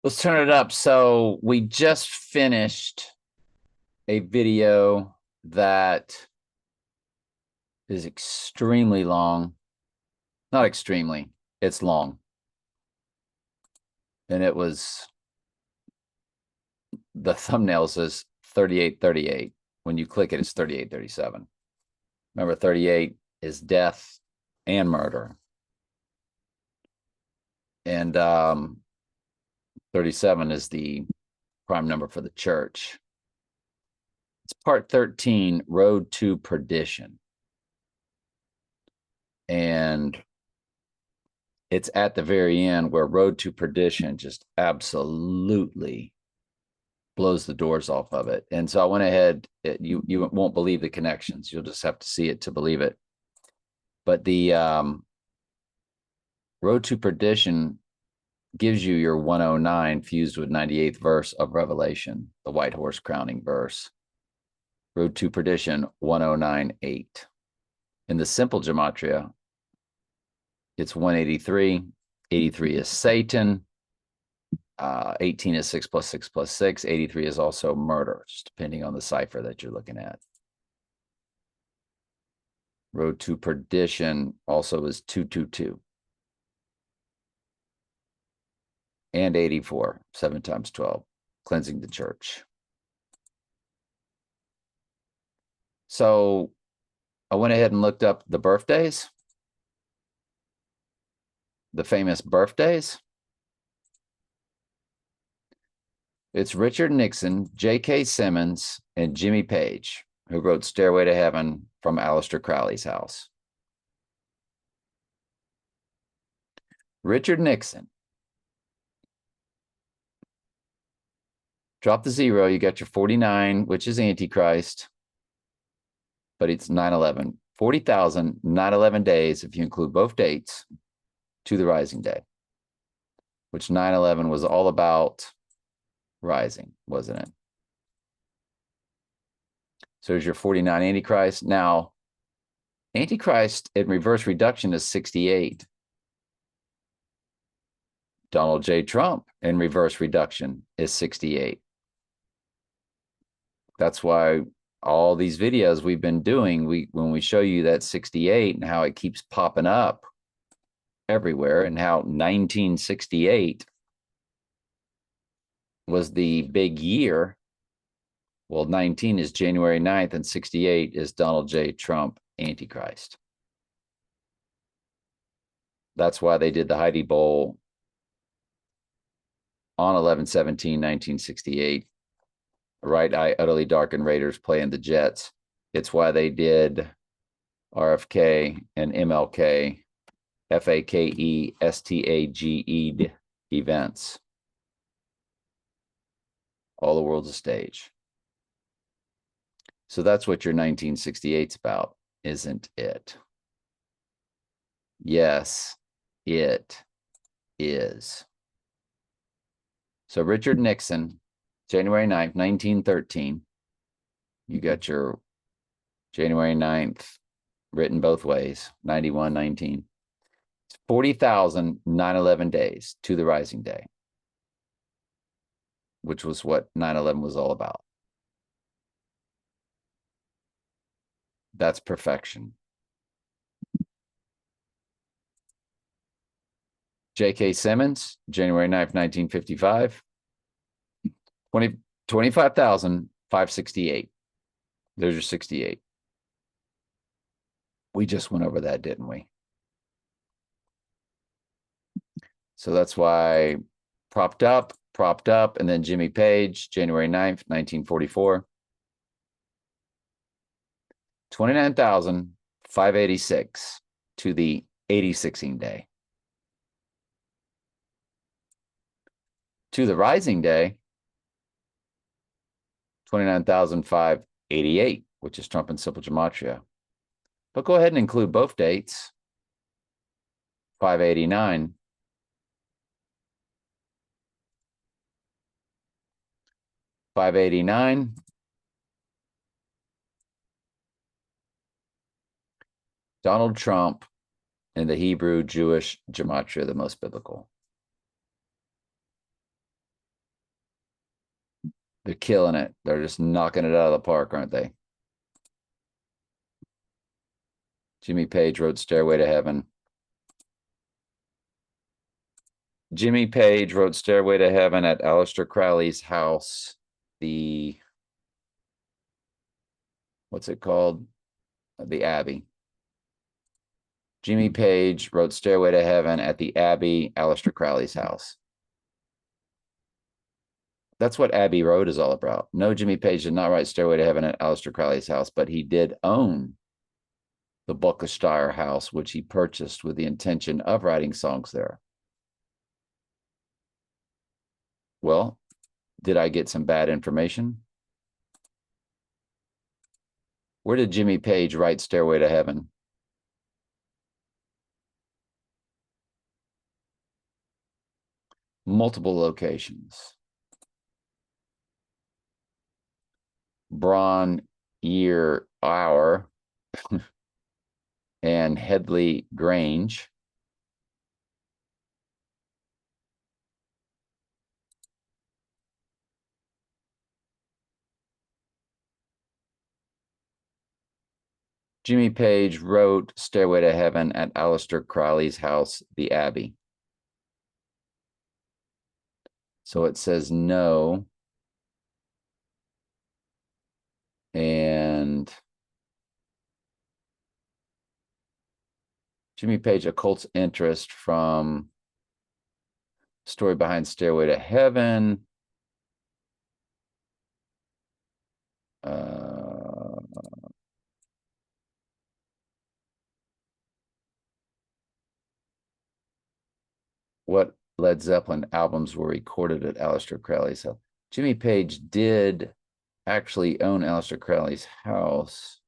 Let's turn it up. So we just finished a video that is extremely long. Not extremely, it's long. And it was, the thumbnail says 3838. When you click it, it's 3837. Remember, 38 is death and murder. And 37 is the prime number for the church. It's part 13, Road to Perdition. And it's at the very end where Road to Perdition just absolutely blows the doors off of it. And so I went ahead, you won't believe the connections. You'll just have to see it to believe it. But the Road to Perdition gives you your 109 fused with 98th verse of Revelation, the white horse crowning verse. Road to Perdition 1098. In the simple gematria, it's 183. 83 is Satan. 18 is 6 plus 6 plus 6. 83 is also murder, just depending on the cipher that you're looking at. Road to Perdition also is 222. And 84, 7 times 12, cleansing the church. So I went ahead and looked up the birthdays, the famous birthdays. It's Richard Nixon, J.K. Simmons, and Jimmy Page, who wrote Stairway to Heaven from Aleister Crowley's house. Richard Nixon. Drop the zero, you got your 49, which is Antichrist, but it's 9/11. 40,000, 9/11 days, if you include both dates, to the rising day, which 9/11 was all about rising, wasn't it? So there's your 49 Antichrist. Now, Antichrist in reverse reduction is 68. Donald J. Trump in reverse reduction is 68. That's why all these videos we've been doing, when we show you that 68 and how it keeps popping up everywhere and how 1968 was the big year. Well, 19 is January 9th and 68 is Donald J. Trump Antichrist. That's why they did the Heidi Bowl on 11/17/1968. Right eye utterly darkened Raiders playing the Jets. It's why they did RFK and MLK, FAKE events. All the world's a stage. So that's what your 1968's about, isn't it? Yes, it is. So Richard Nixon, January 9th, 1913. You got your January 9th written both ways, 91, 19. 40,000, 9/11 days to the rising day, which was what 9/11 was all about. That's perfection. J.K. Simmons, January 9th, 1955. 25,568. There's your 68. We just went over that, didn't we? So that's why propped up, and then Jimmy Page, January 9th, 1944. 29,586 to the 86ing day. To the rising day, 29,588, which is Trump and simple gematria. But go ahead and include both dates. 589. 589. Donald Trump and the Hebrew Jewish gematria, the most biblical. They're killing it. They're just knocking it out of the park, aren't they? Jimmy Page wrote Stairway to Heaven. Jimmy Page wrote Stairway to Heaven at Aleister Crowley's house. What's it called? The Abbey. Jimmy Page wrote Stairway to Heaven at the Abbey, Aleister Crowley's house. That's what Abbey Road is all about. No, Jimmy Page did not write Stairway to Heaven at Aleister Crowley's house, but he did own the Buckinghamshire house, which he purchased with the intention of writing songs there. Well, did I get some bad information? Where did Jimmy Page write Stairway to Heaven? Multiple locations. Braun, Year, Hour, and Headley Grange. Jimmy Page wrote Stairway to Heaven at Aleister Crowley's house, the Abbey. So it says no. And Jimmy Page occults interest from story behind Stairway to Heaven. What Led Zeppelin albums were recorded at Aleister Crowley's house? Jimmy Page did actually own Aleister Crowley's house.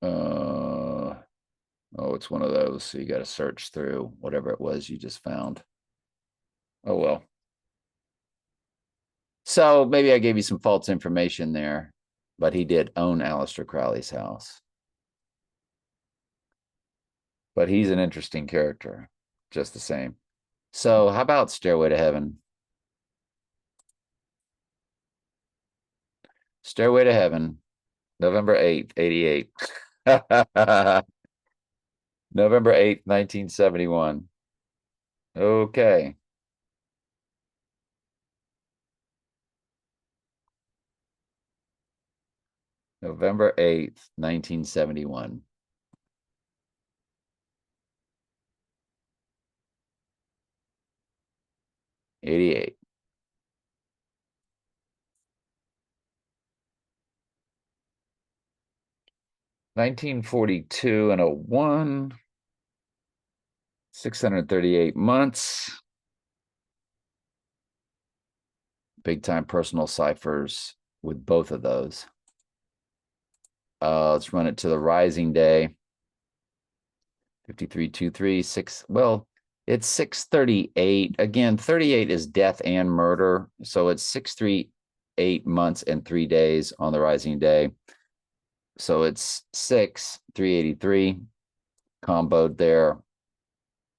Oh, it's one of those. So you got to search through whatever it was you just found. Oh, well. So maybe I gave you some false information there, but he did own Aleister Crowley's house. But he's an interesting character, just the same. So how about Stairway to Heaven? Stairway to Heaven, November 8th, 88. November 8th, 1971. Okay. November 8th, 1971. 88. (1942) and 01. 638 months. Big time personal ciphers with both of those. Let's run it to the rising day. 5323 well, it's 638. Again, 38 is death and murder. So it's 638 months and 3 days on the rising day. So it's 383 comboed there,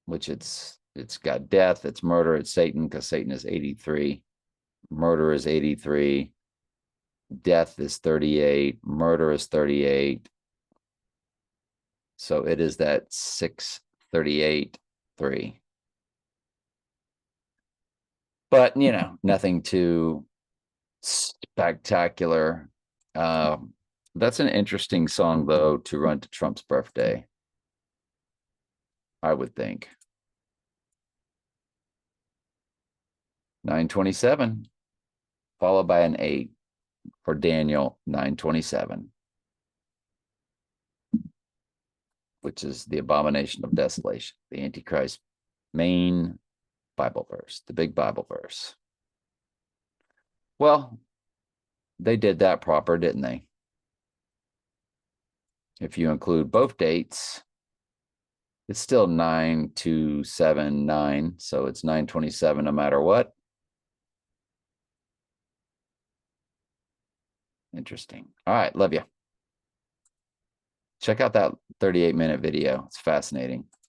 which it's got death, it's murder, it's Satan, because Satan is 83. Murder is 83. Death is 38. Murder is 38. So it is that 638-3. But, you know, nothing too spectacular. That's an interesting song, though, to run to Trump's birthday, I would think. 927, followed by an 8 for Daniel 927, which is the abomination of desolation, the Antichrist main Bible verse, the big Bible verse. Well, they did that proper, didn't they? If you include both dates, it's still 9279, so it's 927 no matter what. Interesting. All right, love you. Check out that 38-minute video. It's fascinating.